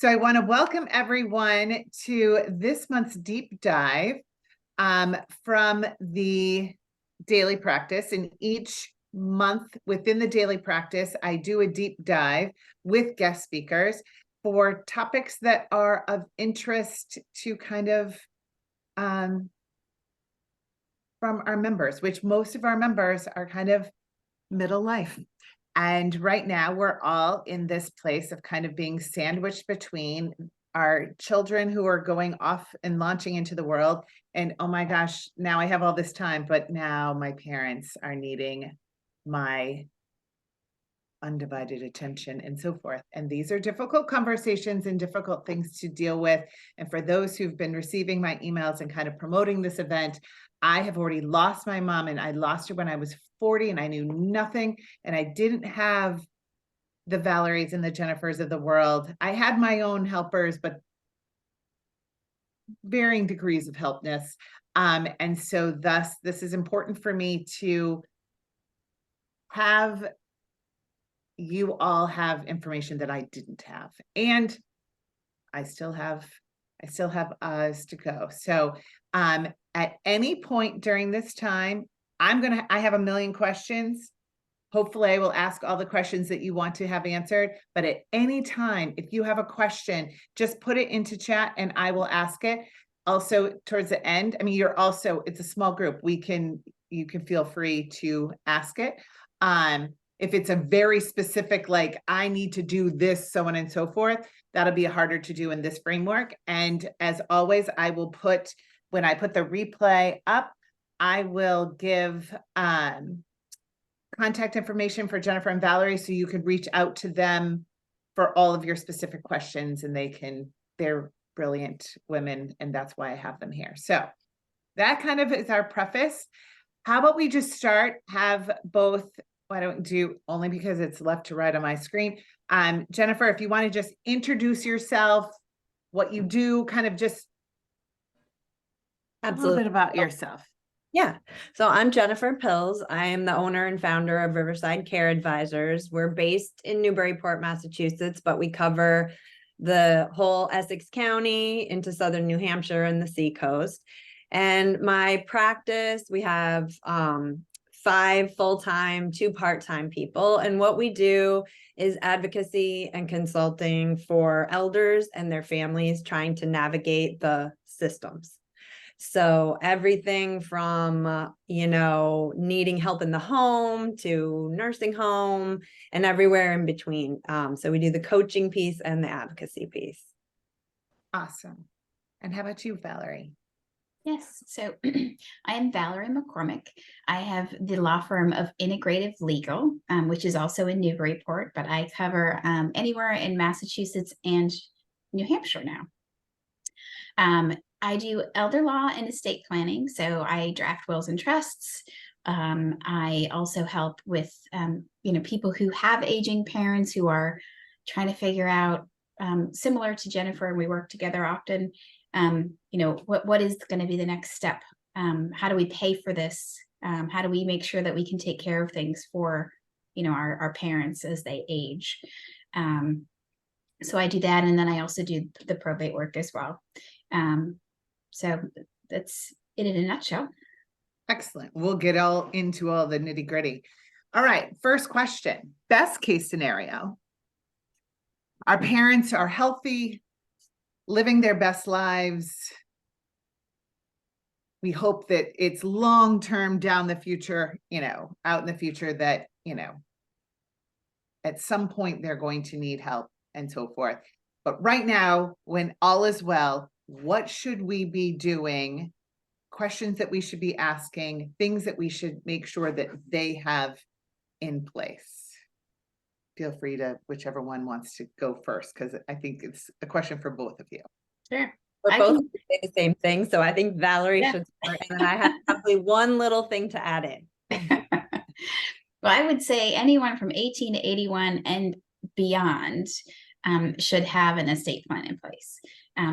So I want to welcome everyone to this month's deep dive from the daily practice. And each month within the daily practice, I do a deep dive with guest speakers for topics that are of interest to kind of from our members, which most of our members are kind of middle life. And right now we're all in this place of kind of being sandwiched between our children who are going off and launching into the world. And oh my gosh, now I have all this time, but now my parents are needing my undivided attention and so forth. And these are difficult conversations and difficult things to deal with. And for those who've been receiving my emails and kind of promoting this event, I have already lost my mom, and I lost her when I was 40 and I knew nothing. And I didn't have the Valeries and the Jennifers of the world. I had my own helpers, but varying degrees of helpness. And so thus, this is important for me to have you all have information that I didn't have. And I still have us to go. So at any point during this time, I have a million questions. Hopefully I will ask all the questions that you want to have answered, but at any time, if you have a question, just put it into chat and I will ask it. Also towards the end, I mean, it's a small group. You can feel free to ask it. If it's a very specific, like I need to do this, so on and so forth, that'll be harder to do in this framework. And as always, when I put the replay up, I will give contact information for Jennifer and Valerie, so you could reach out to them for all of your specific questions, and they're brilliant women, and that's why I have them here. So that kind of is our preface. How about we just have both, I don't do only because it's left to right on my screen. Jennifer, if you want to just introduce yourself, what you do, kind of just Absolutely. a little bit about yourself. Yeah. So I'm Jennifer Pilz. I am the owner and founder of Riverside Care Advisors. We're based in Newburyport, Massachusetts, but we cover the whole Essex County into southern New Hampshire and the Seacoast. And my practice, we have 5 full-time, 2 part-time people. And what we do is advocacy and consulting for elders and their families trying to navigate the systems. So everything from, needing help in the home to nursing home and everywhere in between. So we do the coaching piece and the advocacy piece. Awesome. And how about you, Valerie? Yes, so I am Valerie McCormack. I have the law firm of Integrative Legal, which is also in Newburyport, but I cover anywhere in Massachusetts and New Hampshire now. I do elder law and estate planning, so I draft wills and trusts. I also help with, people who have aging parents who are trying to figure out, similar to Jennifer, and we work together often, what is going to be the next step? How do we pay for this? How do we make sure that we can take care of things for, our parents as they age? So I do that, and then I also do the probate work as well. So that's it in a nutshell. Excellent. We'll get all into all the nitty gritty. All right. First question. Best case scenario. Our parents are healthy, living their best lives. We hope that it's long-term down the future, out in the future that, at some point they're going to need help and so forth. But right now, when all is well, what should we be doing? Questions that we should be asking, things that we should make sure that they have in place. Feel free to, whichever one wants to go first, because I think it's a question for both of you. Sure. We're both saying the same thing, so I think Valerie should start, and then I have probably one little thing to add in. Well, I would say anyone from 18 to 81 and beyond should have an estate plan in place.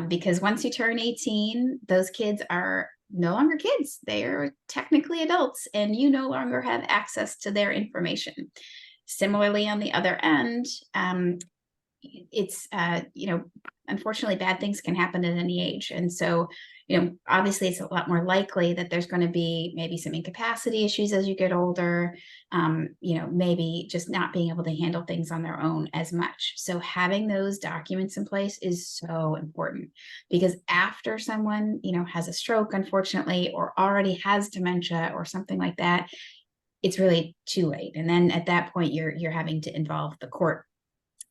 Because once you turn 18, those kids are no longer kids. They are technically adults, and you no longer have access to their information. Similarly, on the other end, it's, unfortunately bad things can happen at any age. And so, obviously it's a lot more likely that there's going to be maybe some incapacity issues as you get older, maybe just not being able to handle things on their own as much. So having those documents in place is so important, because after someone, has a stroke, unfortunately, or already has dementia or something like that, it's really too late. And then at that point, you're having to involve the court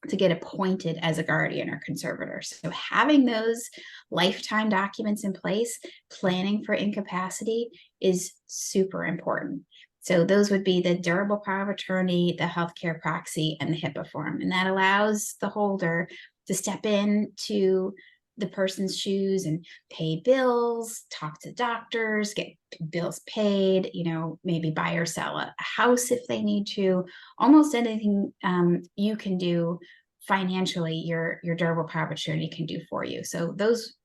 to get appointed as a guardian or conservator. So having those lifetime documents in place, planning for incapacity, is super important. So those would be the durable power of attorney, the healthcare proxy, and the HIPAA form. And that allows the holder to step into the person's shoes and pay bills, talk to doctors, get bills paid, maybe buy or sell a house if they need to. Almost anything you can do financially, your durable power of attorney can do for you. So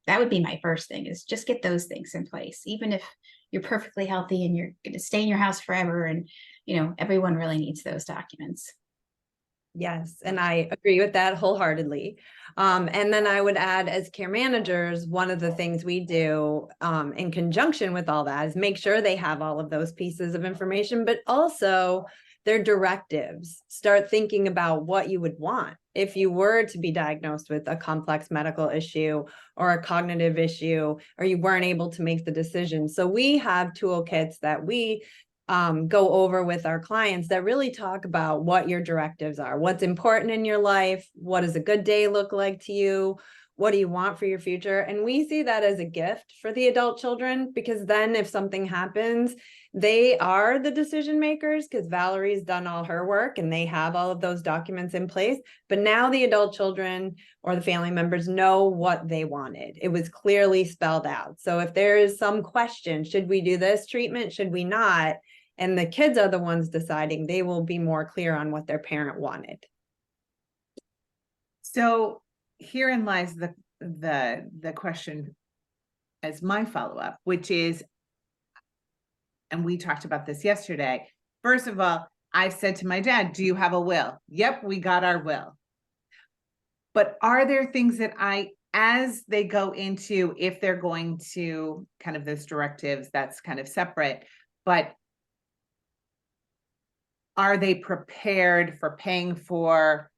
that would be my first thing, is just get those things in place. Even if you're perfectly healthy and you're going to stay in your house forever, and everyone really needs those documents. Yes, and I agree with that wholeheartedly. And then I would add, as care managers, one of the things we do in conjunction with all that is make sure they have all of those pieces of information, but also their directives. Start thinking about what you would want if you were to be diagnosed with a complex medical issue or a cognitive issue, or you weren't able to make the decision. So we have toolkits that we go over with our clients that really talk about what your directives are, what's important in your life, what does a good day look like to you, what do you want for your future? And we see that as a gift for the adult children, because then if something happens, they are the decision makers, because Valerie's done all her work and they have all of those documents in place. But now the adult children or the family members know what they wanted. It was clearly spelled out. So if there is some question, should we do this treatment? Should we not? And the kids are the ones deciding, they will be more clear on what their parent wanted. So herein lies the question as my follow-up, which is, and we talked about this yesterday. First of all, I said to my dad, do you have a will? Yep, we got our will. But are there things that as they go into, if they're going to kind of those directives, that's kind of separate, but are they prepared for paying for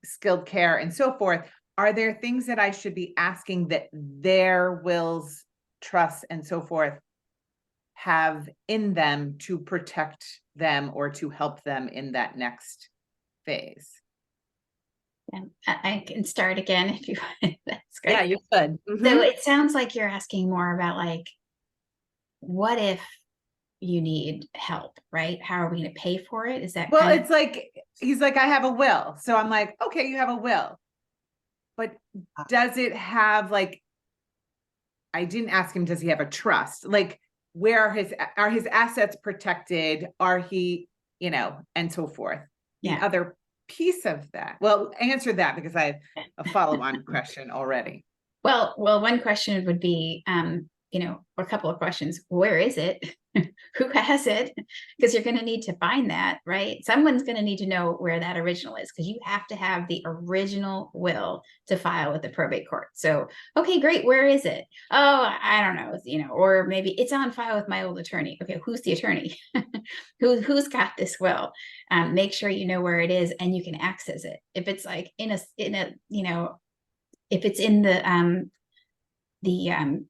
skilled care and so forth? Are there things that I should be asking that their wills, trusts, and so forth have in them to protect them or to help them in that next phase? And I can start again if you want. That's great. Yeah, you could. Mm-hmm. So it sounds like you're asking more about, like, what if you need help, right? How are we going to pay for it? Is that well, it's like, he's like, I have a will. So I'm like, okay, you have a will. But does it have, like, I didn't ask him, does he have a trust? Like, where are his assets protected? Are he, and so forth. Yeah. The other piece of that. Well, answer that, because I have a follow-on question already. Well, one question would be, a couple of questions. Where is it? Who has it? Because you're going to need to find that, right? Someone's going to need to know where that original is, because you have to have the original will to file with the probate court. So, okay, great. Where is it? Oh, I don't know, or maybe it's on file with my old attorney. Okay, who's the attorney? Who's got this will? Make sure you know where it is and you can access it. If it's like in a, if it's in the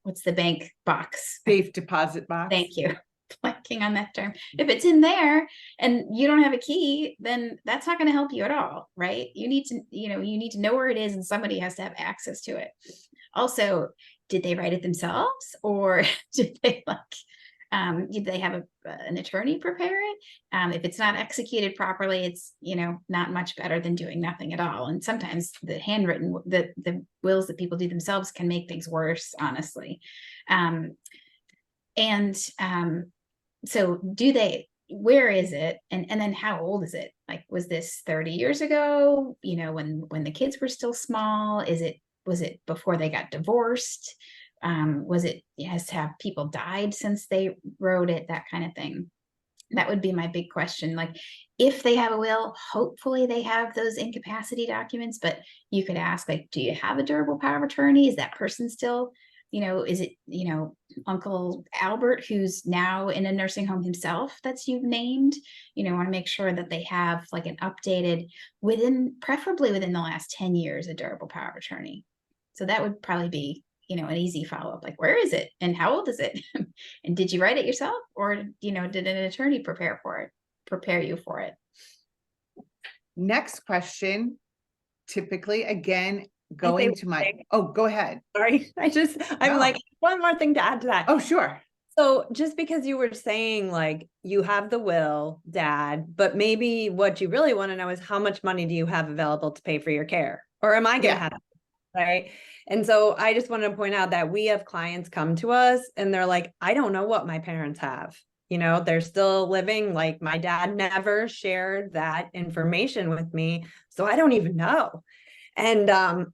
what's the bank box? Safe deposit box. Thank you. Blanking on that term. If it's in there and you don't have a key, then that's not going to help you at all, right? You need to, you need to know where it is, and somebody has to have access to it. Also, did they write it themselves, or did they have an attorney prepare it? If it's not executed properly, it's, not much better than doing nothing at all. And sometimes the handwritten, the wills that people do themselves can make things worse, honestly. So where is it? And then how old is it? Like, was this 30 years ago, when the kids were still small? Was it before they got divorced? Have people died since they wrote it? That kind of thing. that would be my big question. Like, if they have a will, hopefully they have those incapacity documents, but you could ask, like, do you have a durable power of attorney? Is that person still, is it, Uncle Albert, who's now in a nursing home himself, that's you've named? Want to make sure that they have like an updated, preferably within the last 10 years, a durable power of attorney. So that would probably be, an easy follow-up, like, where is it and how old is it? And did you write it yourself, or, did an attorney prepare you for it? Next question, typically, again, going to my, oh, go ahead. Sorry, I'm No. like, one more thing to add to that. Oh, sure. So just because you were saying like you have the will, Dad, but maybe what you really want to know is how much money do you have available to pay for your care? Or am I going to have it? Right. And so I just want to point out that we have clients come to us and they're like, I don't know what my parents have. They're still living. Like, my dad never shared that information with me, so I don't even know. And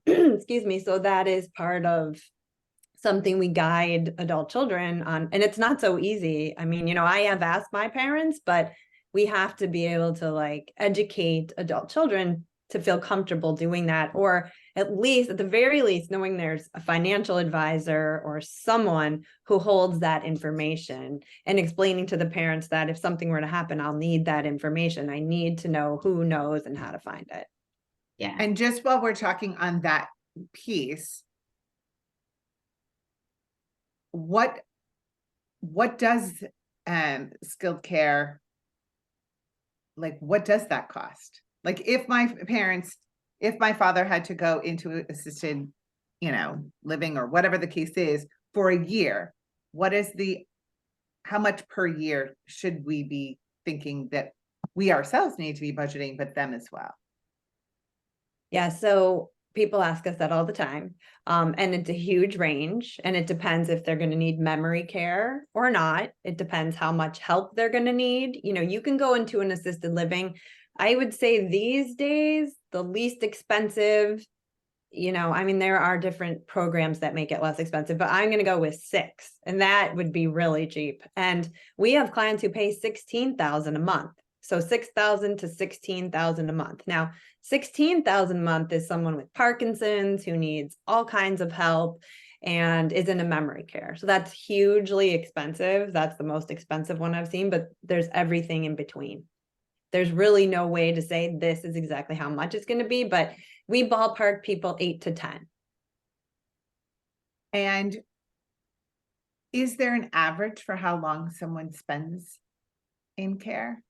excuse me. So that is part of something we guide adult children on. And it's not so easy. I mean, I have asked my parents, but we have to be able to like educate adult children to feel comfortable doing that, or at the very least, knowing there's a financial advisor or someone who holds that information, and explaining to the parents that if something were to happen, I'll need that information. I need to know who knows and how to find it. Yeah. And just while we're talking on that piece, what does skilled care, like, what does that cost? Like, if my father had to go into assisted, living or whatever the case is for a year, how much per year should we be thinking that we ourselves need to be budgeting, but them as well? Yeah. So people ask us that all the time. And it's a huge range, and it depends if they're going to need memory care or not. It depends how much help they're going to need. You can go into an assisted living. I would say these days, the least expensive, there are different programs that make it less expensive, but I'm going to go with 6, and that would be really cheap. And we have clients who pay $16,000 a month. So $6,000 to $16,000 a month. Now, $16,000 a month is someone with Parkinson's who needs all kinds of help and is in a memory care. So that's hugely expensive. That's the most expensive one I've seen, but there's everything in between. There's really no way to say this is exactly how much it's going to be, but we ballpark people 8 to 10. And is there an average for how long someone spends in care?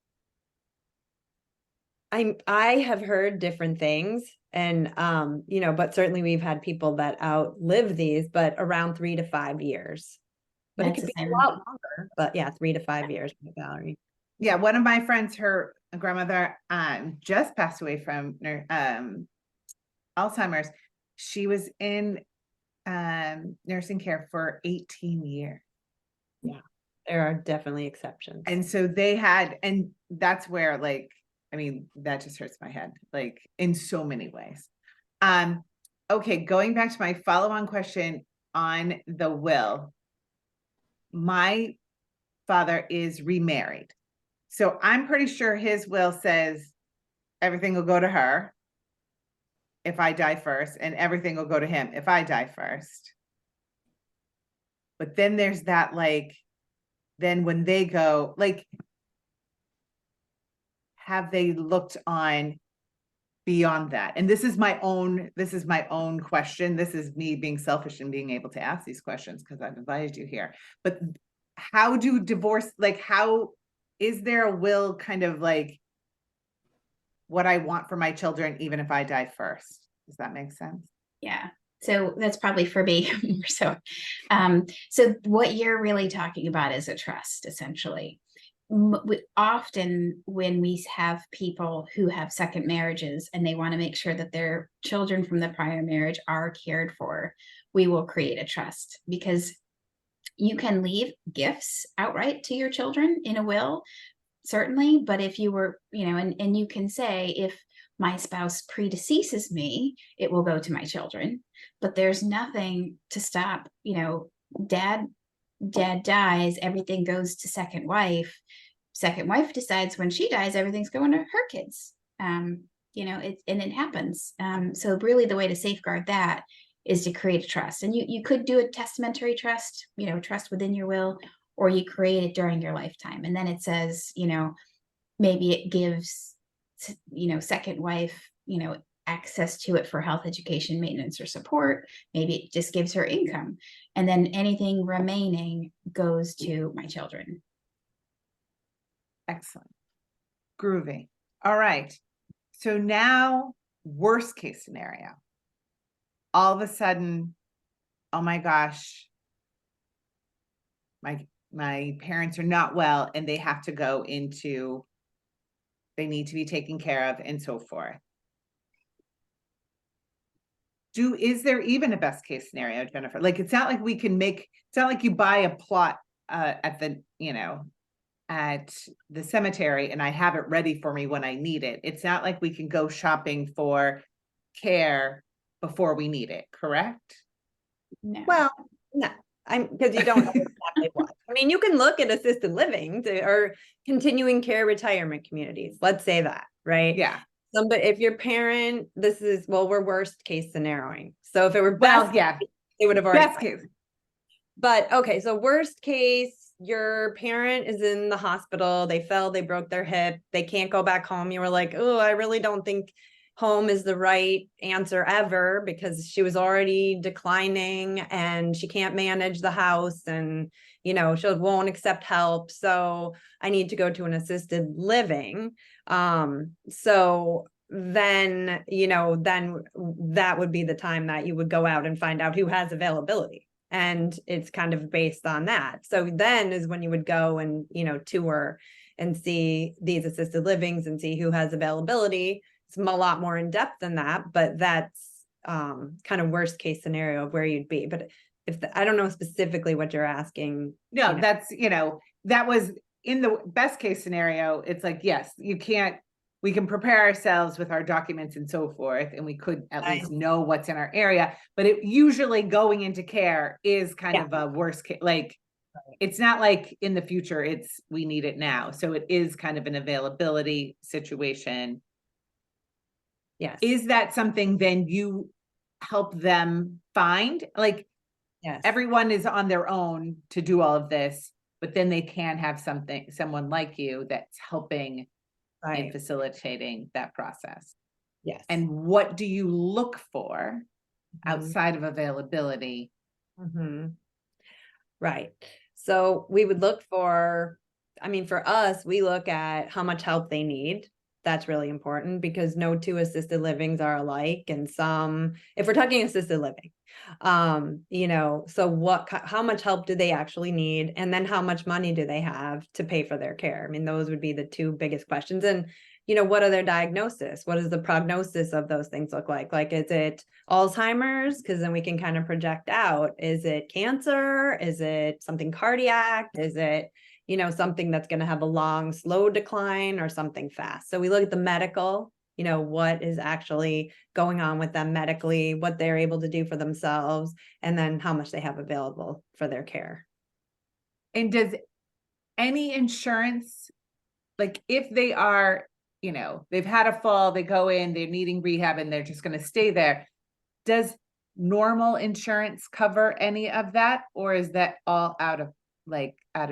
I have heard different things, and but certainly we've had people that outlive these, but around 3 to 5 years. But That's it could the be same. a lot longer. But yeah, 3 to 5 years, Valerie. Yeah, one of my friends, her grandmother just passed away from Alzheimer's. She was in nursing care for 18 years. Yeah, there are definitely exceptions. And so and that's where, like, I mean, that just hurts my head, like, in so many ways. Okay, going back to my follow-on question on the will. My father is remarried. So I'm pretty sure his will says everything will go to her if I die first, and everything will go to him if I die first. But then there's that, like, then when they go, like, have they looked on beyond that? And this is my own question. This is me being selfish and being able to ask these questions because I've invited you here. But how do divorce, like, how is there a will kind of like what I want for my children, even if I die first? Does that make sense? Yeah. So that's probably for me more so. So what you're really talking about is a trust, essentially. Often when we have people who have second marriages and they want to make sure that their children from the prior marriage are cared for, we will create a trust, because you can leave gifts outright to your children in a will, certainly. But if you were, and you can say, if my spouse predeceases me, it will go to my children. But there's nothing to stop, dad dies, everything goes to second wife. second wife decides when she dies, everything's going to her kids. You know, it happens. So really the way to safeguard that is to create a trust. And you could do a testamentary trust, you know, trust within your will, or you create it during your lifetime. And then it says, you know, maybe it gives, you know, second wife, you know, access to it for health, education, maintenance, or support. Maybe it just gives her income. And then anything remaining goes to my children. Excellent. Groovy. All right. So now, worst case scenario. All of a sudden, oh my gosh, my parents are not well and they have to go into, they need to be taken care of and so forth. Is there even a best case scenario, Jennifer? Like, it's not like we can make, it's not like you buy a plot at the, you know, at the cemetery and I have it ready for me when I need it. It's not like we can go shopping for care before we need it, correct? No. Well, no, because you don't know exactly what. I mean, you can look at assisted living or continuing care retirement communities. Let's say that, right? Yeah. But if your parent, we're worst case scenarioing. So if it were best, yeah, they would have already. best case. But okay, so worst case, your parent is in the hospital. They fell, they broke their hip. They can't go back home. You were like, oh, I really don't think home is the right answer ever, because she was already declining and she can't manage the house, and you know, she won't accept help. So I need to go to an assisted living. So then, you know, then that would be the time that you would go out and find out who has availability. And it's kind of based on that. So then is when you would go and, you know, tour and see these assisted livings and see who has availability. It's a lot more in depth than that, but that's kind of worst case scenario of where you'd be. But I don't know specifically what you're asking. No, you know. that's, you know, that was in the best case scenario. It's like, yes, we can prepare ourselves with our documents and so forth, and we could at least know what's in our area, but it usually going into care is kind of a worst case. Like, it's not like in the future, it's, we need it now. So it is kind of an availability situation. Yes. Is that something then you help them find? Like, yes, everyone is on their own to do all of this, but then they can have someone like you that's helping and facilitating that process. Yes. And what do you look for outside of availability? Right. So we would look for, I mean, for us, we look at how much help they need. That's really important, because no two assisted livings are alike. And some, if we're talking assisted living, you know, so how much help do they actually need? And then how much money do they have to pay for their care? I mean, those would be the two biggest questions. And, you know, what are their diagnosis? What does the prognosis of those things look like? Like, is it Alzheimer's? Because then we can kind of project out. Is it cancer? Is it something cardiac? Is it, you know, something that's going to have a long, slow decline, or something fast? So we look at the medical, you know, what is actually going on with them medically, what they're able to do for themselves, and then how much they have available for their care. And does any insurance, like if they are, you know, they've had a fall, they go in, they're needing rehab and they're just going to stay there, does normal insurance cover any of that? Or is that all out of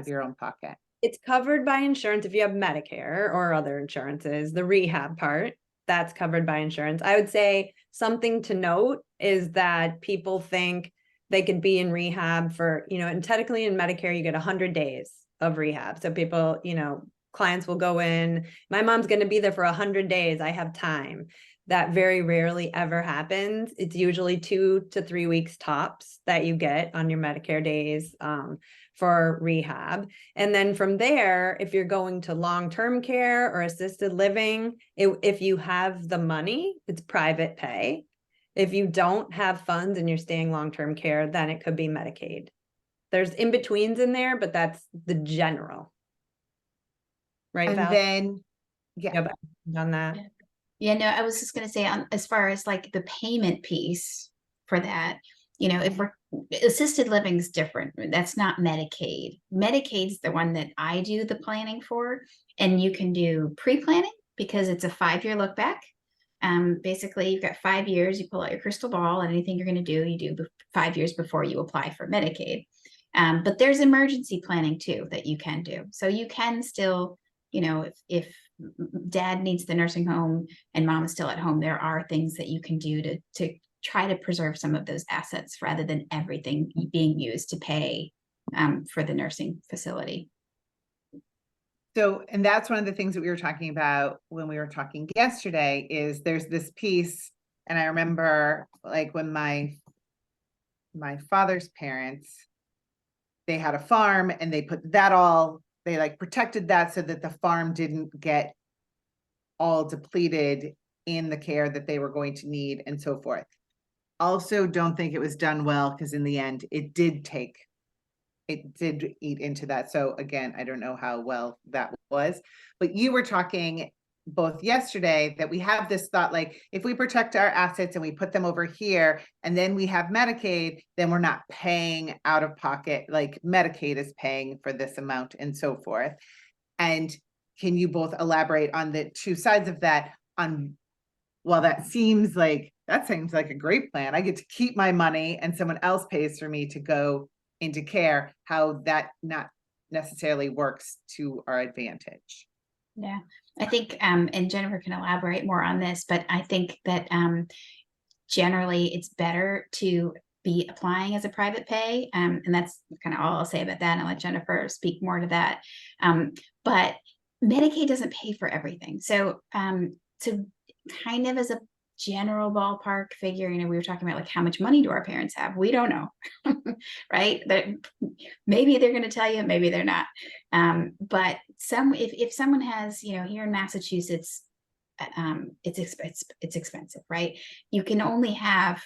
your own pocket? It's covered by insurance if you have Medicare or other insurances. The rehab part, that's covered by insurance. I would say something to note is that people think they could be in rehab for, you know, and technically in Medicare, you get 100 days of rehab. So people, you know, clients will go in, my mom's going to be there for 100 days. I have time. That very rarely ever happens. It's usually 2 to 3 weeks tops that you get on your Medicare days for rehab. And then from there, if you're going to long-term care or assisted living, if you have the money, it's private pay. If you don't have funds and you're staying long-term care, then it could be Medicaid. There's in-betweens in there, but that's the general. Right, And Val? then, yeah. On that. Yeah, no, I was just going to say, as far as like the payment piece for that, you know, if we're assisted living is different. That's not Medicaid. Medicaid's the one that I do the planning for, and you can do pre-planning because it's a 5-year look back. Basically, you've got 5 years. You pull out your crystal ball, and anything you're going to do, you do 5 years before you apply for Medicaid. But there's emergency planning too that you can do. So you can still, you know, if dad needs the nursing home and mom is still at home, there are things that you can do to try to preserve some of those assets rather than everything being used to pay for the nursing facility. So, and that's one of the things that we were talking about when we were talking yesterday is there's this piece, and I remember like when my father's parents, they had a farm and they put that all, they like protected that so that the farm didn't get all depleted in the care that they were going to need and so forth. Also don't think it was done well because in the end it did eat into that. So again, I don't know how well that was, but you were talking both yesterday that we have this thought, like if we protect our assets and we put them over here and then we have Medicaid, then we're not paying out of pocket, like Medicaid is paying for this amount and so forth. And can you both elaborate on the two sides of that? Well, that seems like a great plan. I get to keep my money and someone else pays for me to go into care, how that not necessarily works to our advantage. Yeah, I think, and Jennifer can elaborate more on this, but I think that generally it's better to be applying as a private pay. And that's kind of all I'll say about that. And I'll let Jennifer speak more to that. But Medicaid doesn't pay for everything. So kind of as a general ballpark figure, you know, we were talking about like how much money do our parents have? We don't know, right? Maybe they're going to tell you, maybe they're not. But if someone has, you know, here in Massachusetts, it's expensive, right? You can only have,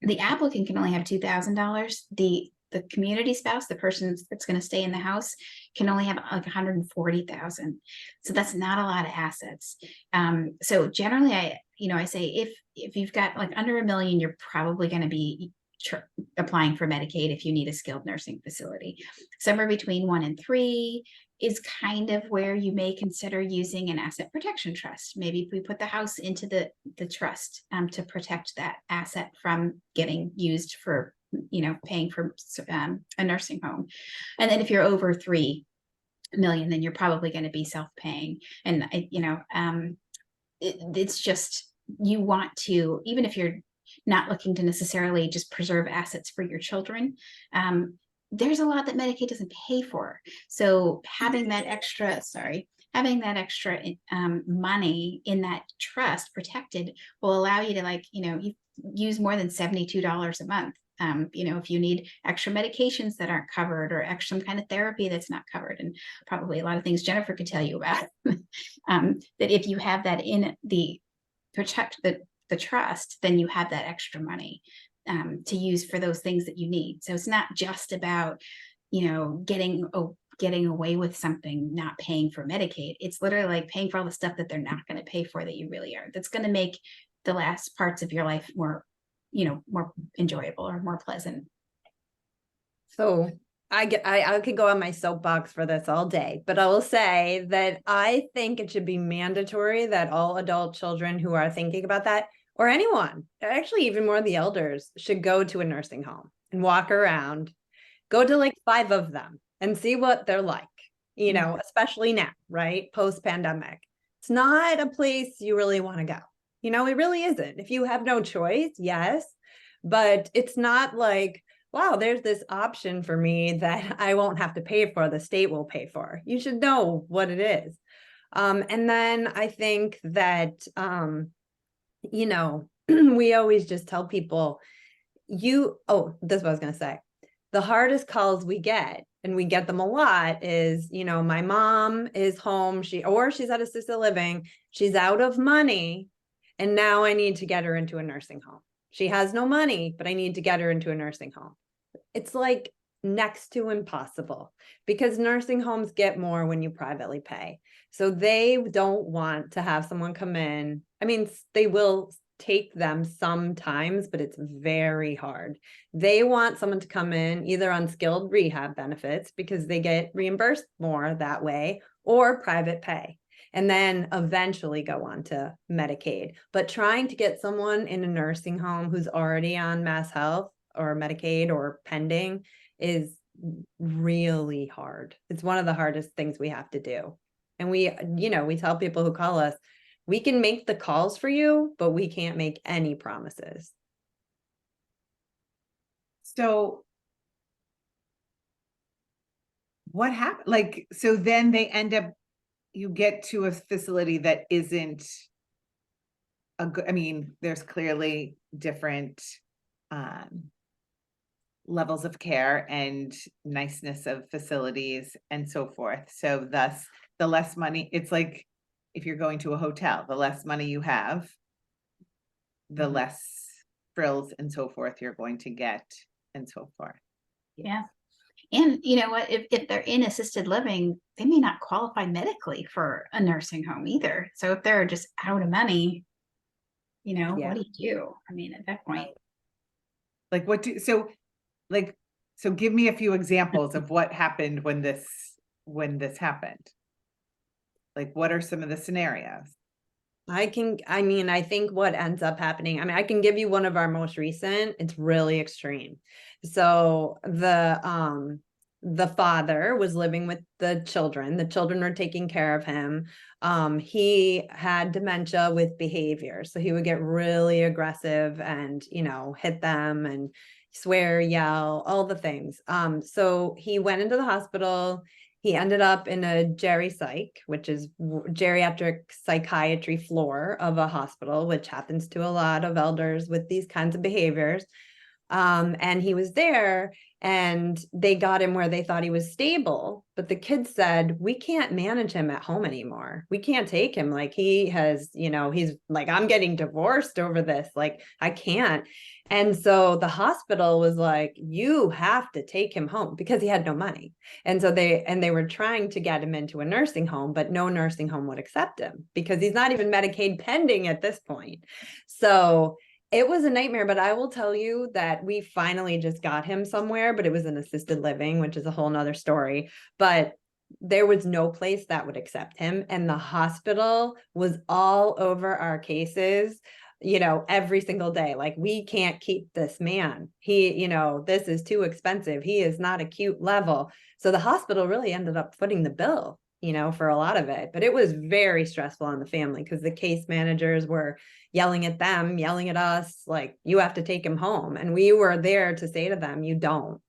the applicant can only have $2,000. The community spouse, the person that's going to stay in the house, can only have like 140,000. So that's not a lot of assets. So generally, I say if you've got like under $1 million, you're probably going to be applying for Medicaid if you need a skilled nursing facility. Somewhere between 1 and 3 is kind of where you may consider using an asset protection trust. Maybe if we put the house into the trust to protect that asset from getting used for, you know, paying for a nursing home. And then if you're over 3 million, then you're probably going to be self-paying. And it's just, you want to, even if you're not looking to necessarily just preserve assets for your children, there's a lot that Medicaid doesn't pay for. So having that extra money in that trust protected will allow you to, like, you know, you use more than $72 a month. You know, if you need extra medications that aren't covered or some kind of therapy that's not covered, and probably a lot of things Jennifer could tell you about, that if you have that in the protect the trust, then you have that extra money to use for those things that you need. So it's not just about, you know, getting away with something, not paying for Medicaid. It's literally like paying for all the stuff that they're not going to pay for that you really are. That's going to make the last parts of your life more, you know, more enjoyable or more pleasant. So I could go on my soapbox for this all day, but I will say that I think it should be mandatory that all adult children who are thinking about that, or anyone, actually even more the elders, should go to a nursing home and walk around, go to like 5 of them and see what they're like, you know, especially now, right? Post-pandemic. It's not a place you really want to go. You know, it really isn't. If you have no choice, yes, but it's not like, wow, there's this option for me that I won't have to pay for, the state will pay for. You should know what it is. And then I think that, you know, we always just tell people, this is what I was going to say. The hardest calls we get, and we get them a lot, is, you know, my mom is home, she's at assisted living, she's out of money, and now I need to get her into a nursing home. She has no money, but I need to get her into a nursing home. It's like next to impossible, because nursing homes get more when you privately pay. So they don't want to have someone come in. I mean, they will take them sometimes, but it's very hard. They want someone to come in either on skilled rehab benefits because they get reimbursed more that way, or private pay, and then eventually go on to Medicaid. But trying to get someone in a nursing home who's already on Mass Health or Medicaid or pending is really hard. It's one of the hardest things we have to do. And we tell people who call us, we can make the calls for you, but we can't make any promises. So what happened? Like, so then they end up, you get to a facility that isn't a good, I mean, there's clearly different levels of care and niceness of facilities and so forth. So thus the less money, it's like if you're going to a hotel, the less money you have, the less frills and so forth you're going to get and so forth. Yeah. And you know what, if they're in assisted living, they may not qualify medically for a nursing home either. So if they're just out of money, Yeah. what do you do? I mean, at that point. Like so give me a few examples of what happened when this happened. Like, what are some of the scenarios? I think what ends up happening, I can give you one of our most recent, it's really extreme. So the father was living with the children were taking care of him. He had dementia with behavior. So he would get really aggressive and, hit them and swear, yell, all the things. So he went into the hospital. He ended up in a geri-psych, which is geriatric psychiatry floor of a hospital, which happens to a lot of elders with these kinds of behaviors. And he was there and they got him where they thought he was stable. But the kids said, we can't manage him at home anymore. We can't take him. Like he has, he's like, I'm getting divorced over this. Like I can't. And so the hospital was like, you have to take him home because he had no money. And so they were trying to get him into a nursing home, but no nursing home would accept him because he's not even Medicaid pending at this point. So it was a nightmare, but I will tell you that we finally just got him somewhere, but it was an assisted living, which is a whole nother story. But there was no place that would accept him. And the hospital was all over our cases, every single day. Like, we can't keep this man. He, this is too expensive. He is not acute level. So the hospital really ended up footing the bill, for a lot of it. But it was very stressful on the family because the case managers were yelling at them, yelling at us, like, you have to take him home. And we were there to say to them, you don't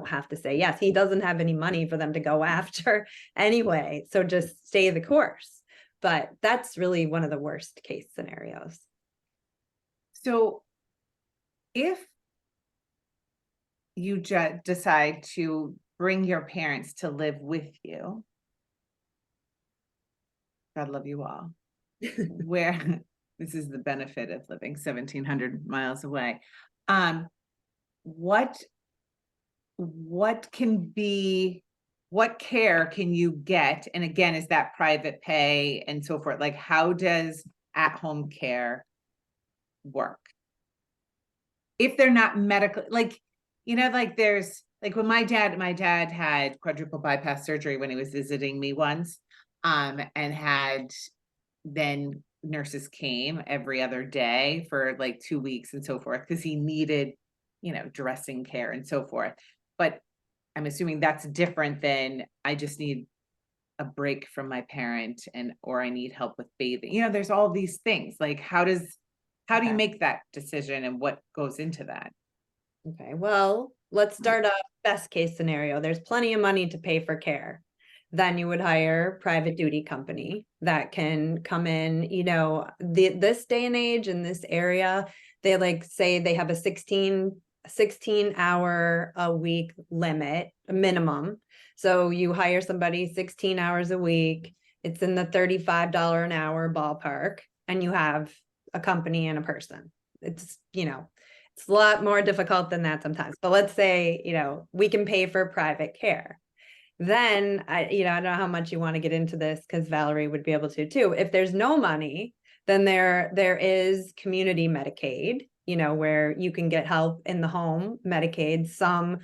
have to say yes. He doesn't have any money for them to go after anyway. So just stay the course. But that's really one of the worst case scenarios. So if you decide to bring your parents to live with you, God love you all, where this is the benefit of living 1,700 miles away. What care can you get? And again, is that private pay and so forth? Like, how does at-home care work? If they're not medical, like, there's like when my dad had quadruple bypass surgery when he was visiting me once, and then nurses came every other day for like 2 weeks and so forth, because he needed, dressing care and so forth. But I'm assuming that's different than I just need a break from my parent or I need help with bathing. There's all these things. Like, how do you make that decision and what goes into that? Okay, well, let's start off best case scenario. There's plenty of money to pay for care. Then you would hire private duty company that can come in, this day and age in this area, they say they have a 16 hour a week limit, a minimum. So you hire somebody 16 hours a week, it's in the $35 an hour ballpark, and you have a company and a person. It's, it's a lot more difficult than that sometimes, but let's say, we can pay for private care. Then I don't know how much you want to get into this because Valerie would be able to too. If there's no money, Then there is community Medicaid, you know, where you can get help in the home, Medicaid, some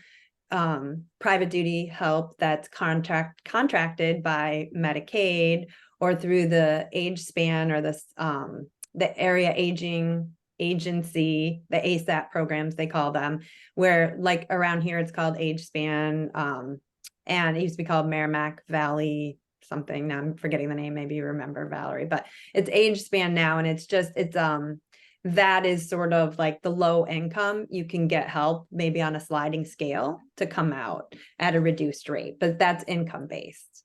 private duty help that's contracted by Medicaid or through the age span or the area aging agency, the ASAP programs, they call them, where like around here, it's called age span. And it used to be called Merrimack Valley something. Now I'm forgetting the name. Maybe you remember, Valerie, but it's age span now. And it's that is sort of like the low income. You can get help maybe on a sliding scale to come out at a reduced rate, but that's income based.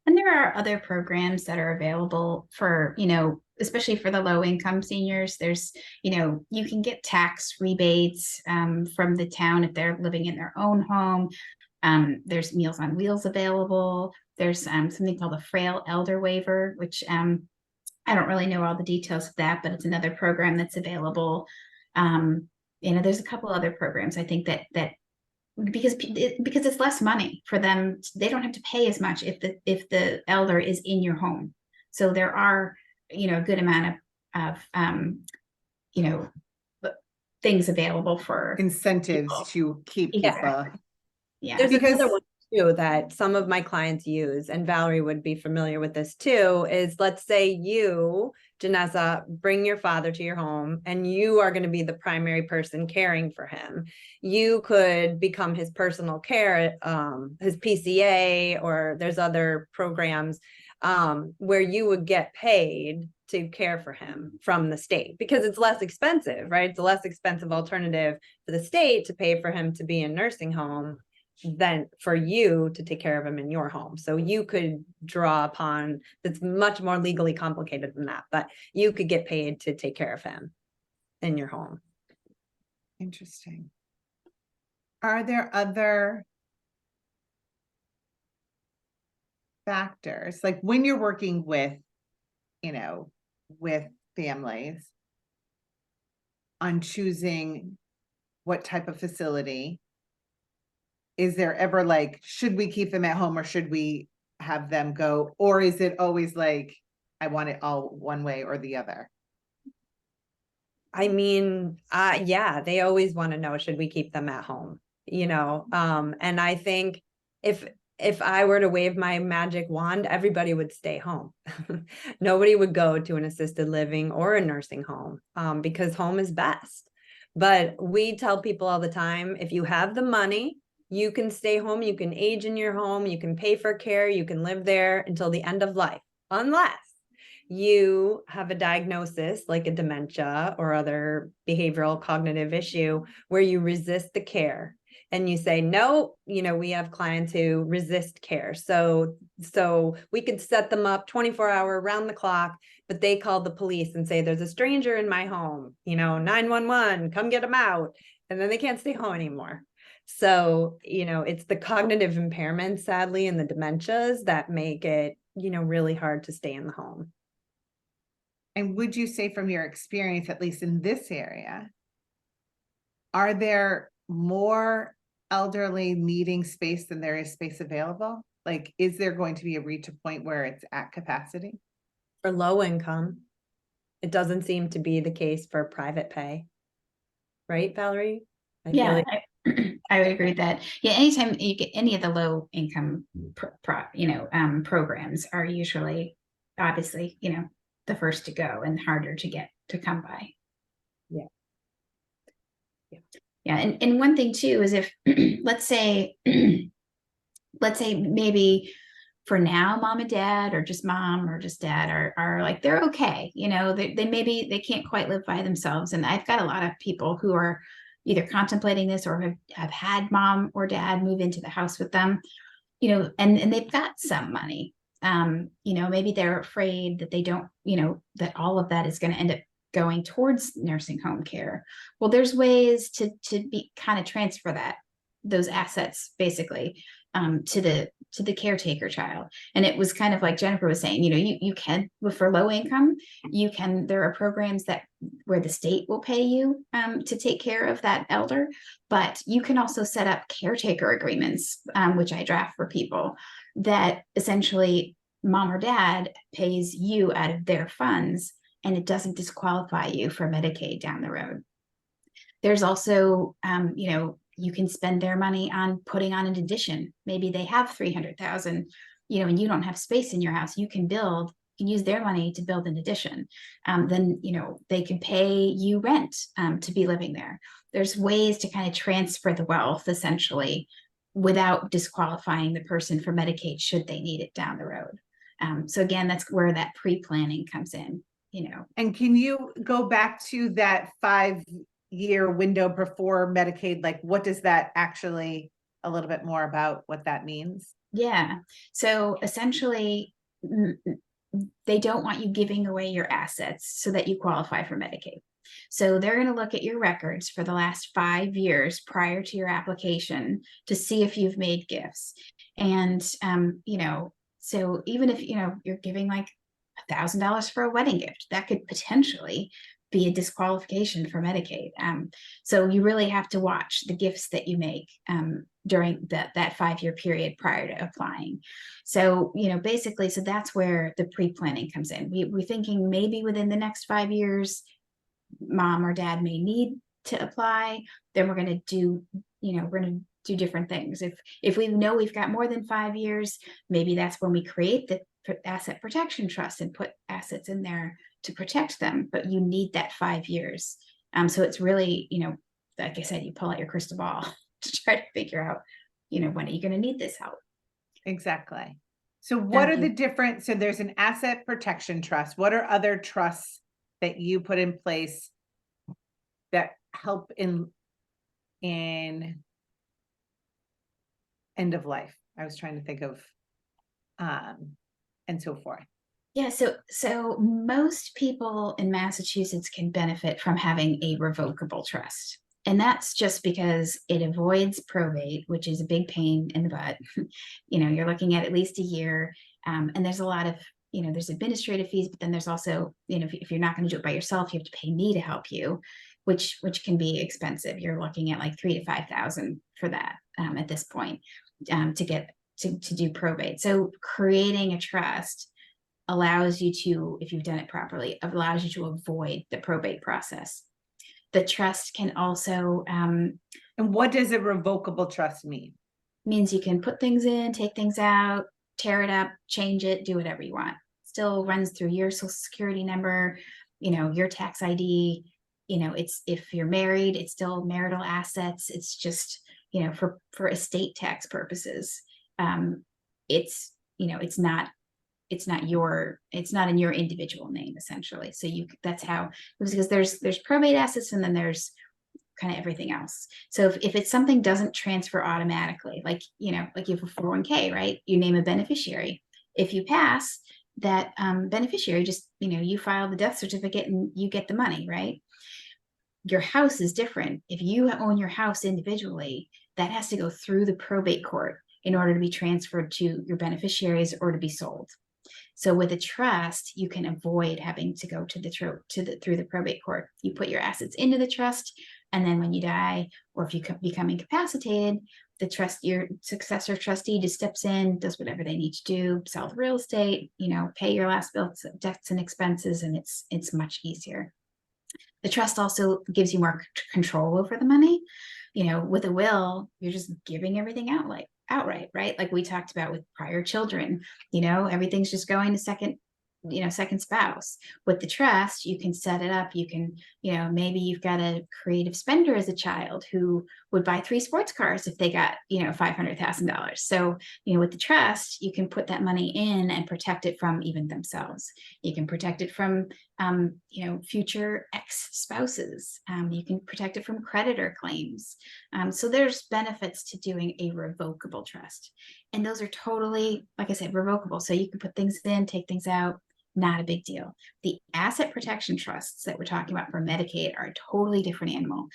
And there are other programs that are available for, you know, especially for the low income seniors. There's, you know, you can get tax rebates from the town if they're living in their own home. There's Meals on Wheels available. There's something called a Frail Elder Waiver, which I don't really know all the details of that, but it's another program that's available. You know, there's a couple other programs I think that because it's less money for them, they don't have to pay as much if the elder is in your home. So there are, you know, a good amount of you know, things available for Incentives to keep people. Yeah. There's Because- another one too that some of my clients use, and Valerie would be familiar with this too, is let's say you, Janessa, bring your father to your home and you are going to be the primary person caring for him. You could become his personal care, his PCA, or there's other programs where you would get paid to care for him from the state because it's less expensive, right? It's a less expensive alternative for the state to pay for him to be in nursing home than for you to take care of him in your home. So you could draw upon, it's much more legally complicated than that, but you could get paid to take care of him in your home. Interesting. Are there other factors, like when you're working with, you know, with families on choosing what type of facility? Is there ever like, should we keep them at home or should we have them go? Or is it always like, I want it all one way or the other? I mean, yeah, they always want to know, should we keep them at home? You know, and I think if I were to wave my magic wand, everybody would stay home. Nobody would go to an assisted living or a nursing home because home is best. But we tell people all the time, if you have the money, you can stay home, you can age in your home, you can pay for care, you can live there until the end of life, unless you have a diagnosis like a dementia or other behavioral cognitive issue where you resist the care and you say, no, you know, we have clients who resist care. So we could set them up 24-hour round the clock, but they call the police and say, there's a stranger in my home, you know, 911, come get them out. And then they can't stay home anymore. So, you know, it's the cognitive impairments, sadly, and the dementias that make it, you know, really hard to stay in the home. And would you say from your experience, at least in this area, are there more elderly needing space than there is space available? Like, is there going to be a reach a point where it's at capacity? For low income, it doesn't seem to be the case for private pay. Right, Valerie? Yeah, I would agree with that. Yeah, anytime you get any of the low income programs are usually obviously, you know, the first to go and harder to get to come by. Yeah. Yeah. And one thing too is if let's say maybe for now, mom and dad, or just mom or just dad are like, they're okay. You know, they maybe they can't quite live by themselves. And I've got a lot of people who are either contemplating this or have had mom or dad move into the house with them, you know, and they've got some money. You know, maybe they're afraid that they don't, you know, that all of that is going to end up going towards nursing home care. Well, there's ways to be kind of transfer those assets basically to the caretaker child. And it was kind of like Jennifer was saying, you know, you can, for low income, there are programs where the state will pay you to take care of that elder, but you can also set up caretaker agreements, which I draft for people, that essentially mom or dad pays you out of their funds, and it doesn't disqualify you for Medicaid down the road. There's also, you can spend their money on putting on an addition. Maybe they have 300,000, and you don't have space in your house. You can use their money to build an addition. Then, they can pay you rent to be living there. There's ways to kind of transfer the wealth essentially without disqualifying the person for Medicaid should they need it down the road. So again, that's where that pre-planning comes in, And can you go back to that 5-year window before Medicaid? Like, what does that actually, a little bit more about what that means? Yeah. So essentially, they don't want you giving away your assets so that you qualify for Medicaid. So they're going to look at your records for the last 5 years prior to your application to see if you've made gifts. And, so even if, you're giving like $1,000 for a wedding gift, that could potentially be a disqualification for Medicaid. So you really have to watch the gifts that you make during that 5-year period prior to applying. So, basically, so that's where the pre-planning comes in. We're thinking maybe within the next 5 years, mom or dad may need to apply. Then we're going to do, different things. If we know we've got more than 5 years, maybe that's when we create the asset protection trust and put assets in there to protect them, but you need that 5 years. So it's really, like I said, you pull out your crystal ball to try to figure out, when are you going to need this help? Exactly. So what are the different, so there's an asset protection trust. What are other trusts that you put in place that help in end of life? I was trying to think of, and so forth. Yeah, so most people in Massachusetts can benefit from having a revocable trust. And that's just because it avoids probate, which is a big pain in the butt. You're looking at least a year. And there's a lot of, there's administrative fees, but then there's also, if you're not going to do it by yourself, you have to pay me to help you, which can be expensive. You're looking at like $3,000 to $5,000 for that at this point to get to do probate. So creating a trust allows you to, if you've done it properly, allows you to avoid the probate process. The trust can also, and what does a revocable trust mean? Means you can put things in, take things out, tear it up, change it, do whatever you want. Still runs through your social security number, your tax ID. It's, if you're married, it's still marital assets. It's just, for estate tax purposes. It's not in your individual name, essentially. So that's how, because there's probate assets and then there's kind of everything else. So if it's something doesn't transfer automatically, like you have a 401k, right? You name a beneficiary. If you pass, that beneficiary just, you file the death certificate and you get the money, right? Your house is different. If you own your house individually, that has to go through the probate court in order to be transferred to your beneficiaries or to be sold. So with a trust, you can avoid having to go through the probate court. You put your assets into the trust, and then when you die, or if you become incapacitated, your successor trustee just steps in, does whatever they need to do, sell the real estate, pay your last bills, debts and expenses, and it's much easier. The trust also gives you more control over the money. With a will, you're just giving everything out outright, right? Like we talked about with prior children, everything's just going to second spouse. With the trust, you can set it up. You can, maybe you've got a creative spender as a child who would buy 3 sports cars if they got, $500,000. So, with the trust, you can put that money in and protect it from even themselves. You can protect it from, future ex-spouses. You can protect it from creditor claims. So there's benefits to doing a revocable trust. And those are totally, like I said, revocable. So you can put things in, take things out. Not a big deal. The asset protection trusts that we're talking about for Medicaid are a totally different animal.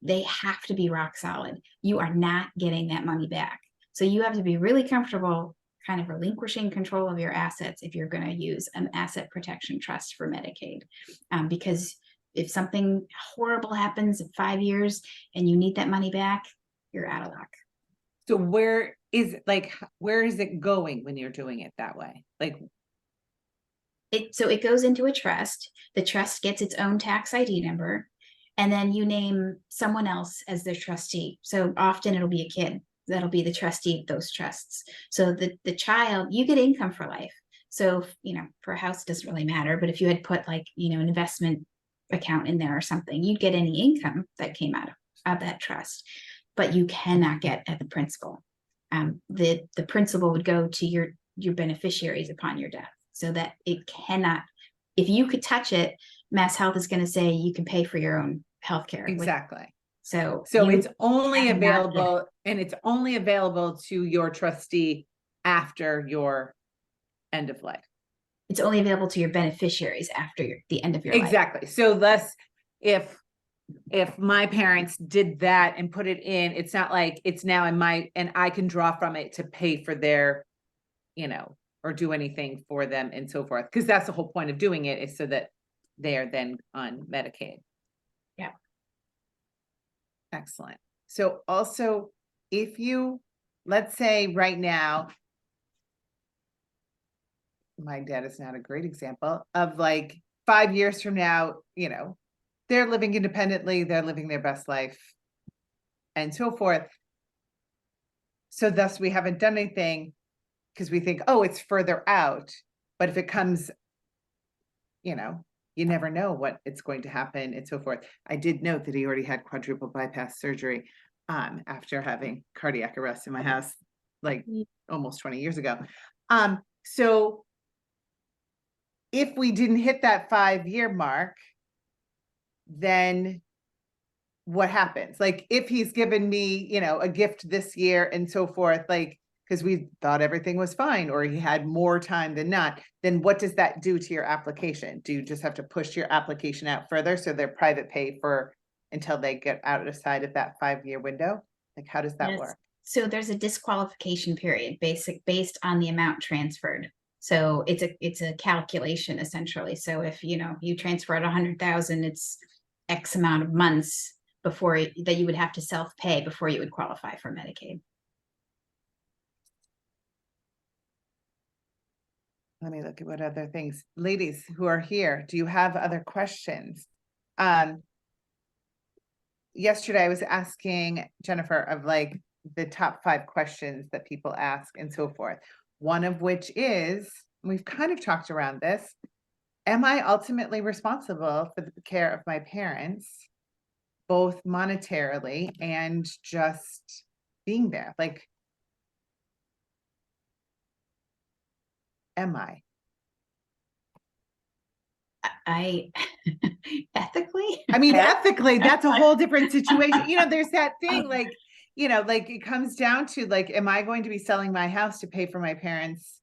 They have to be rock solid. You are not getting that money back. So you have to be really comfortable kind of relinquishing control of your assets if you're going to use an asset protection trust for Medicaid. Because if something horrible happens in 5 years and you need that money back, you're out of luck. So where is like, where is it going when you're doing it that way? Like, So it goes into a trust. The trust gets its own tax ID number, and then you name someone else as their trustee. So often it'll be a kid that'll be the trustee of those trusts. So the child, you get income for life. So, for a house, it doesn't really matter, but if you had put like, an investment account in there or something, you'd get any income that came out of that trust, but you cannot get at the principal. The principal would go to your beneficiaries upon your death, so that it cannot, if you could touch it, Mass Health is going to say you can pay for your own health care. exactly. So it's only cannot available, and it's only available to your trustee after your end of life. It's only available to your beneficiaries after the end of your life. Exactly. So thus, if my parents did that and put it in, it's not like it's now in my, and I can draw from it to pay for their, or do anything for them and so forth. Because that's the whole point of doing it, is so that they are then on Medicaid. Yeah. Excellent. So also, if you, let's say right now, my dad is not a great example of like 5 years from now, they're living independently, they're living their best life and so forth. So thus we haven't done anything because we think, oh, it's further out. But if it comes, you never know what it's going to happen and so forth. I did note that he already had quadruple bypass surgery after having cardiac arrest in my house, like almost 20 years ago. So if we didn't hit that 5-year mark, then what happens? Like, if he's given me, a gift this year and so forth, like, because we thought everything was fine, or he had more time than not, then what does that do to your application? Do you just have to push your application out further so they're private pay for until they get outside of that 5-year window? Like, how does that work? So there's a disqualification period based on the amount transferred. So it's a calculation essentially. So if you transfer at 100,000, it's X amount of months that you would have to self-pay before you would qualify for Medicaid. Let me look at what other things. Ladies who are here, do you have other questions? Yesterday I was asking Jennifer of like the top 5 questions that people ask and so forth. One of which is, we've kind of talked around this, am I ultimately responsible for the care of my parents, both monetarily and just being there? Like, am I? Ethically? I mean, ethically, that's a whole different situation. There's that thing like, like it comes down to like, am I going to be selling my house to pay for my parents'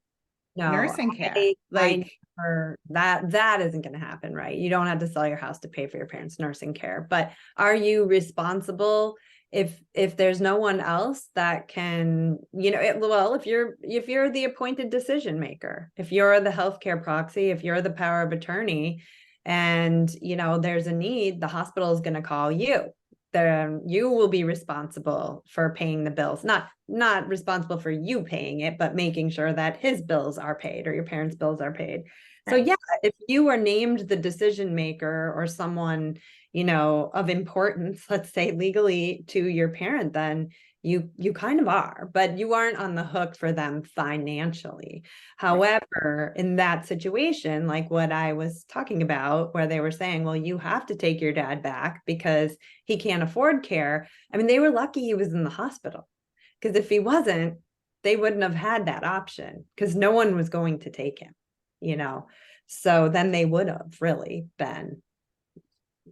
nursing care? That isn't going to happen, right? You don't have to sell your house to pay for your parents' nursing care, but are you responsible if there's no one else that can, if you're the appointed decision maker, if you're the healthcare proxy, if you're the power of attorney, and there's a need, the hospital is going to call you. Then you will be responsible for paying the bills, not responsible for you paying it, but making sure that his bills are paid or your parents' bills are paid. Right. So yeah, if you are named the decision maker or someone, of importance, let's say legally to your parent, then you kind of are, but you aren't on the hook for them financially. However, in that situation, like what I was talking about, where they were saying, well, you have to take your dad back because he can't afford care. I mean, they were lucky he was in the hospital, because if he wasn't, they wouldn't have had that option because no one was going to take him, so then they would have really been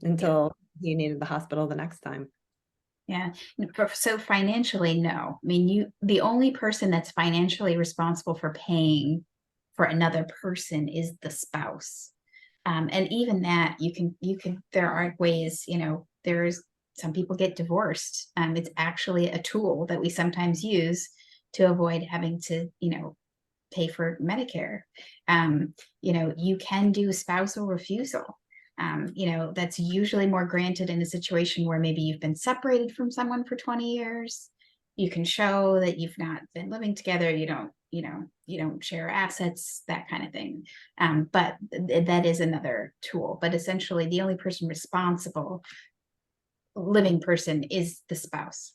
until he needed the hospital the next time. Yeah. So financially, no. I mean, the only person that's financially responsible for paying for another person is the spouse. And even that there are ways, some people get divorced. It's actually a tool that we sometimes use to avoid having to, pay for Medicare. You can do spousal refusal. That's usually more granted in a situation where maybe you've been separated from someone for 20 years. you can show that you've not been living together, you don't share assets, that kind of thing. But that is another tool. But essentially, the only person responsible, living person, is the spouse.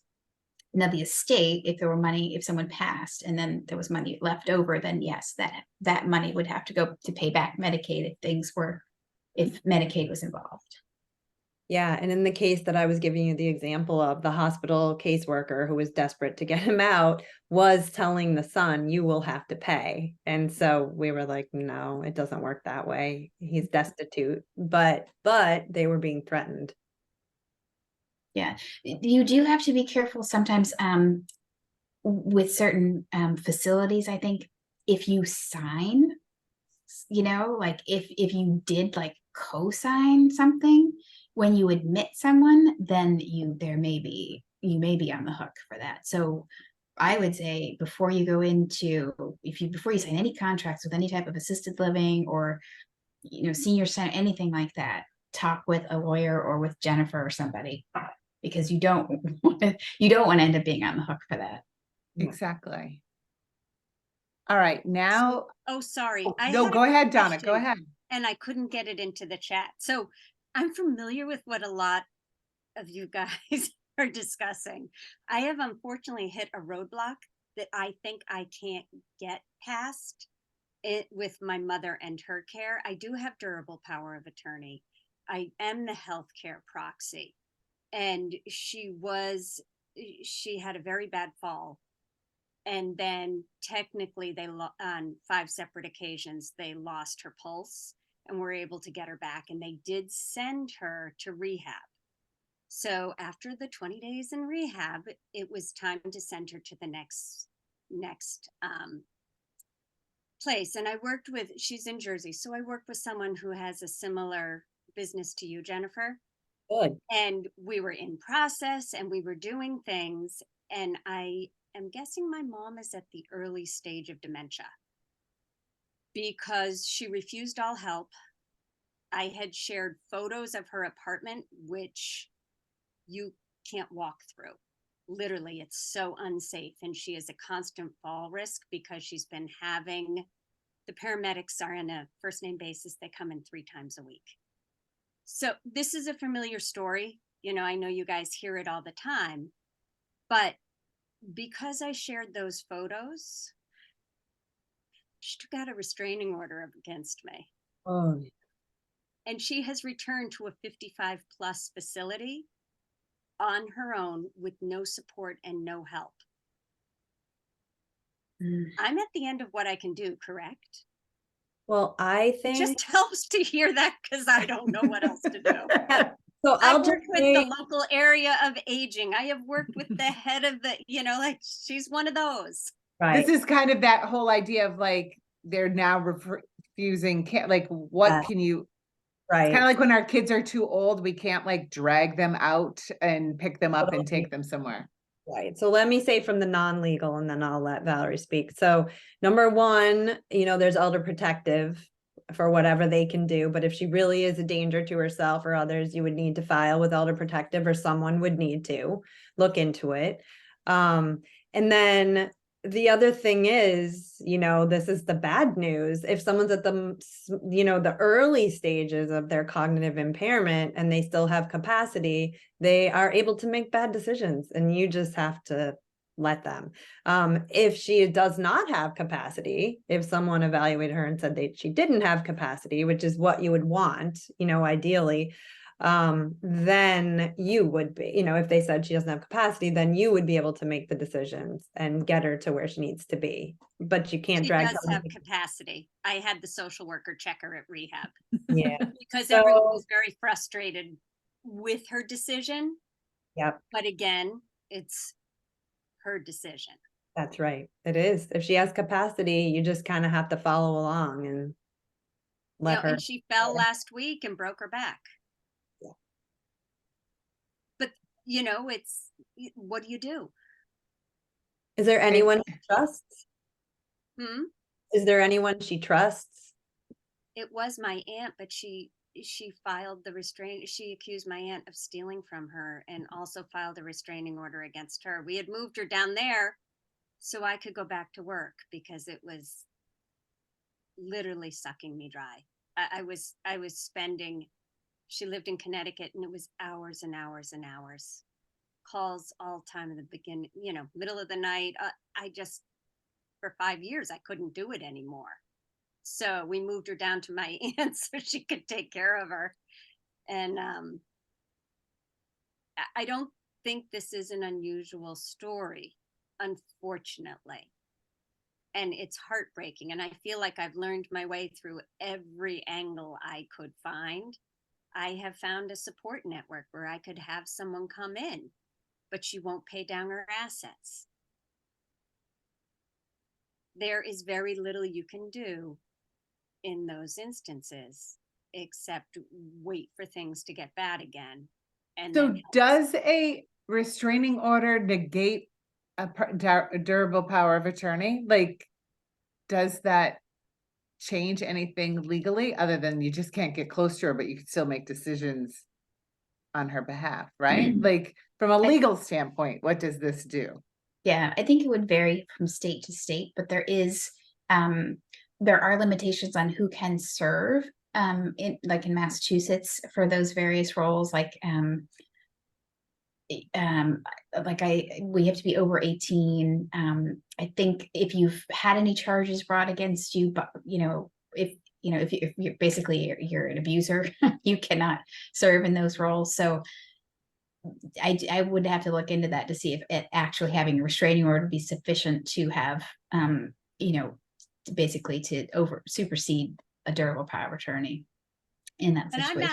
Now, the estate, if there were money, if someone passed and then there was money left over, then yes, that money would have to go to pay back Medicaid if Medicaid was involved. Yeah, and in the case that I was giving you the example of, the hospital caseworker who was desperate to get him out was telling the son, you will have to pay. And so we were like, no, it doesn't work that way. He's destitute, but they were being threatened. Yeah, you do have to be careful sometimes with certain facilities. I think if you sign, like if you did like co-sign something when you admit someone, then you may be on the hook for that. So I would say before you go into, before you sign any contracts with any type of assisted living or senior center, anything like that, talk with a lawyer or with Jennifer or somebody, because you don't want to end up being on the hook for that. Exactly. All right, now. Oh, sorry. No, go ahead, Donna, go ahead. And I couldn't get it into the chat. So I'm familiar with what a lot of you guys are discussing. I have unfortunately hit a roadblock that I think I can't get past it with my mother and her care. I do have durable power of attorney. I am the healthcare proxy. And she had a very bad fall. And then technically on 5 separate occasions, they lost her pulse and were able to get her back. And they did send her to rehab. So after the 20 days in rehab, it was time to send her to the next place. And she's in Jersey. So I worked with someone who has a similar business to you, Jennifer. Good. And we were in process and we were doing things. And I'm guessing my mom is at the early stage of dementia because she refused all help. I had shared photos of her apartment, which you can't walk through. Literally, it's so unsafe. And she is a constant fall risk because she's been the paramedics are on a first name basis. They come in 3 times a week. So this is a familiar story. I know you guys hear it all the time, but because I shared those photos, she took out a restraining order against me. Oh, And she has returned to a 55 plus facility on her own with no support and no help. I'm at the end of what I can do, correct? well, I It think just helps to hear that because I don't know what else to do. so. I've worked with the local area of aging. I have worked with the head of the, she's one of those. Right. This is kind of that whole idea of like, they're now refusing, what can you, Right. it's kind of like when our kids are too old, we can't like drag them out and pick them up and take them somewhere. Right. So let me say from the non-legal and then I'll let Valerie speak. So number one, there's elder protective for whatever they can do. But if she really is a danger to herself or others, you would need to file with elder protective or someone would need to look into it. And then the other thing is, this is the bad news. If someone's at the early stages of their cognitive impairment and they still have capacity, they are able to make bad decisions and you just have to let them. If she does not have capacity, if someone evaluated her and said that she didn't have capacity, which is what you would want, ideally, then you would be, if they said she doesn't have capacity, then you would be able to make the decisions and get her to where she needs to be. But you can't drag. She does have capacity. I had the social worker check her at rehab. Yeah. Because everyone was very frustrated with her decision. Yep. But again, it's her decision. That's right. It is. If she has capacity, you just kind of have to follow along and let her. And she fell last week and broke her back. Yeah. But it's, what do you do? Is there anyone she trusts? Hmm? Is there anyone she trusts? It was my aunt, but she she filed the she accused my aunt of stealing from her and also filed a restraining order against her. We had moved her down there so I could go back to work because it was literally sucking me dry. I was spending, she lived in Connecticut, and it was hours and hours and hours. Calls all time in the beginning, middle of the night. I just, for 5 years, I couldn't do it anymore. So we moved her down to my aunt so she could take care of her. And I don't think this is an unusual story, unfortunately. And it's heartbreaking. And I feel like I've learned my way through every angle I could find. I have found a support network where I could have someone come in, but she won't pay down her assets. There is very little you can do in those instances, except wait for things to get bad again. And So does a restraining order negate a durable power of attorney? Like, does that change anything legally other than you just can't get close to her, but you can still make decisions on her behalf, right? Like, from a legal standpoint, what does this do? Yeah, I think it would vary from state to state, but there are limitations on who can serve in Massachusetts for those various roles. We have to be over 18. I think if you've had any charges brought against you, but if you're basically you're an abuser, you cannot serve in those roles. So I would have to look into that to see if it actually having a restraining order would be sufficient to have basically to supersede a durable power of attorney in that situation.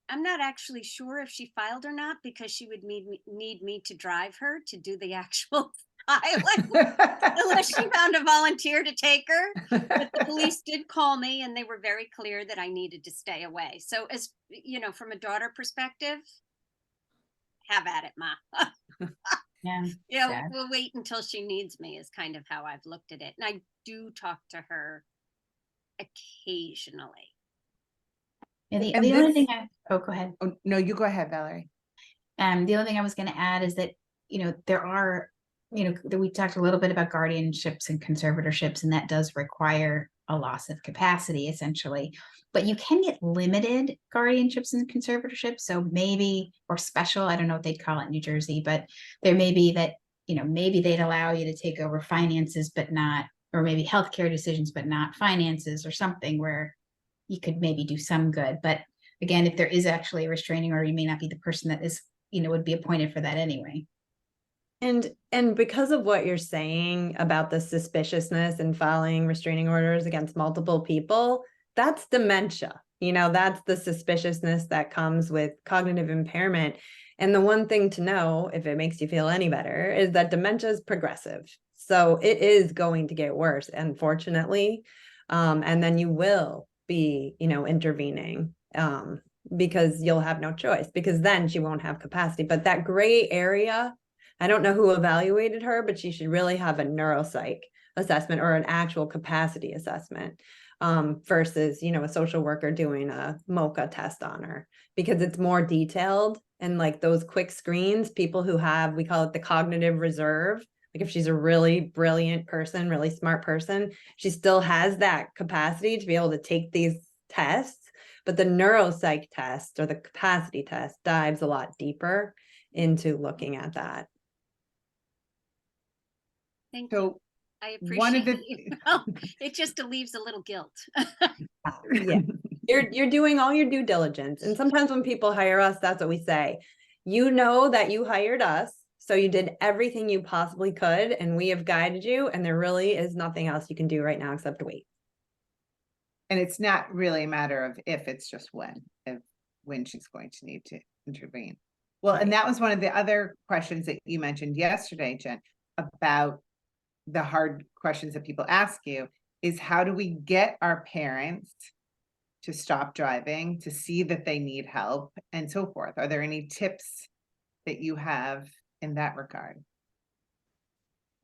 I'm not actually sure if she filed or not, because she would need me to drive her to do the actual filing unless she found a volunteer to take her. But the police did call me and they were very clear that I needed to stay away. So as from a daughter perspective, have at it, Ma. Yeah. We'll wait until she needs me is kind of how I've looked at it. And I do talk to her occasionally. And the only thing go ahead. Oh, no, you go ahead, Valerie. The only thing I was going to add is that, there are, we talked a little bit about guardianships and conservatorships, and that does require a loss of capacity essentially, but you can get limited guardianships and conservatorships. So maybe, or special, I don't know what they'd call it in New Jersey, but there may be that, maybe they'd allow you to take over finances, but not, or maybe healthcare decisions, but not finances, or something where you could maybe do some good. But again, if there is actually a restraining order, you may not be the person that is, would be appointed for that anyway. And because of what you're saying about the suspiciousness and filing restraining orders against multiple people, that's dementia. That's the suspiciousness that comes with cognitive impairment. And the one thing to know, if it makes you feel any better, is that dementia is progressive. So it is going to get worse, unfortunately. And then you will be, intervening because you'll have no choice, because then she won't have capacity. But that gray area, I don't know who evaluated her, but she should really have a neuropsych assessment or an actual capacity assessment versus, a social worker doing a MOCA test on her, because it's more detailed. And like those quick screens, people who have, we call it the cognitive reserve. Like if she's a really brilliant person, really smart person, she still has that capacity to be able to take these tests. But the neuropsych test or the capacity test dives a lot deeper into looking at that. Thank you. I appreciate it. It just leaves a little guilt. Yeah, you're doing all your due diligence. And sometimes when people hire us, that's what we say. That you hired us, so you did everything you possibly could, and we have guided you, and there really is nothing else you can do right now except wait. And it's not really a matter of if, it's just when she's going to need to intervene. Well, right. And that was one of the other questions that you mentioned yesterday, Jen, about the hard questions that people ask you is, how do we get our parents to stop driving, to see that they need help, and so forth? Are there any tips that you have in that regard?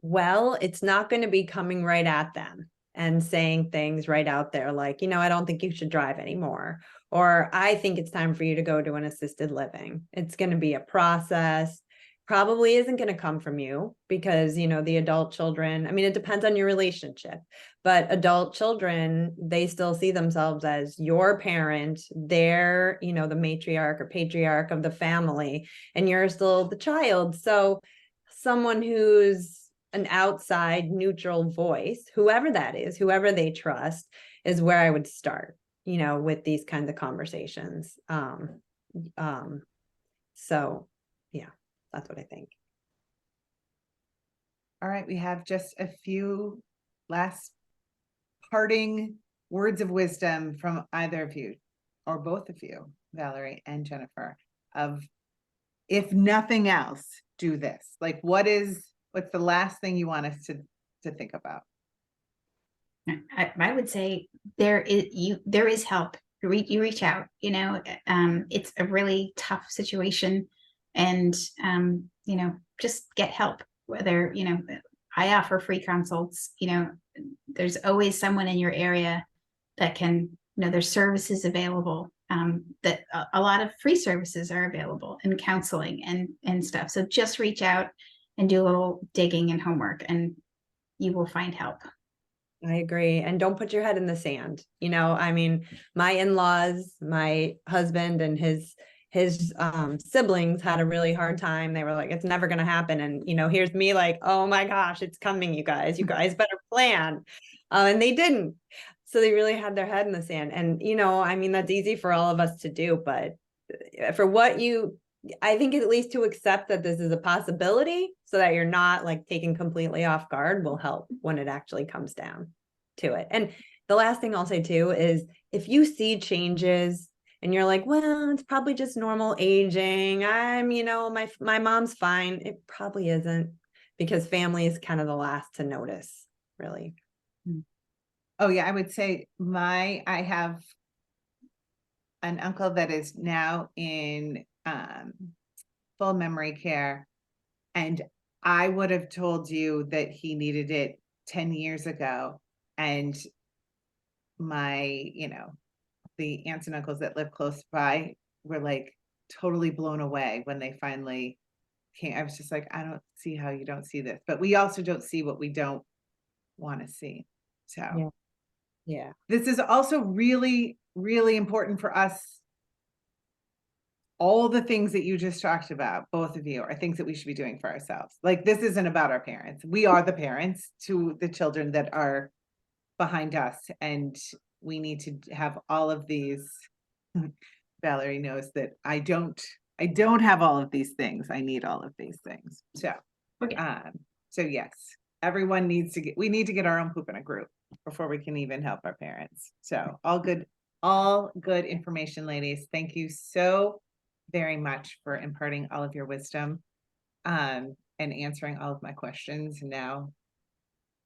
Well, it's not going to be coming right at them. and saying things right out there like, I don't think you should drive anymore, or I think it's time for you to go to an assisted living. It's going to be a process. Probably isn't going to come from you because, the adult children, I mean, it depends on your relationship, but adult children, they still see themselves as your parent. They're, the matriarch or patriarch of the family, and you're still the child. So someone who's an outside neutral voice, whoever that is, whoever they trust, is where I would start, with these kinds of conversations. So yeah, that's what I think. All right, we have just a few last parting words of wisdom from either of you, or both of you, Valerie and Jennifer, of, if nothing else, do this. Like, what's the last thing you want us to think about? I would say there is help. You reach out, it's a really tough situation, and just get help. Whether, I offer free consults, there's always someone in your area that can, there's services available, that a lot of free services are available, and counseling and stuff. So just reach out and do a little digging and homework, and you will find help. I agree. And don't put your head in the sand. I mean, my in-laws, my husband and his siblings had a really hard time. They were like, it's never going to happen. And, here's me like, oh my gosh, it's coming, you guys better plan. And they didn't. So they really had their head in the sand. And, I mean, that's easy for all of us to do, but for I think at least to accept that this is a possibility so that you're not like taken completely off guard will help when it actually comes down to it. And the last thing I'll say too is, if you see changes and you're like, well, it's probably just normal aging, my mom's fine, it probably isn't, because family is kind of the last to notice, really. Oh yeah, I would say I have an uncle that is now in full memory care, and I would have told you that he needed it 10 years ago, and my the aunts and uncles that live close by were like totally blown away when they finally came. I was just like, I don't see how you don't see this, but we also don't see what we don't want to see. So yeah, this is also really, really important for us. All the things that you just talked about, both of you, are things that we should be doing for ourselves. Like, this isn't about our parents. We are the parents to the children that are behind us, and we need to have all of these. Valerie knows that I don't have all of these things. I need all of these things. So, so yes, everyone needs to we need to get our own poop in a group before we can even help our parents. So all good information, ladies. Thank you so very much for imparting all of your wisdom, and answering all of my questions, and now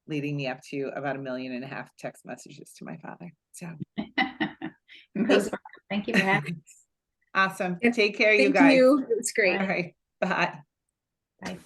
leading me up to about 1.5 million text messages to my father. So thank you for having me. Awesome. Take care, you Thank guys. you. It's great. All right. Bye. Bye.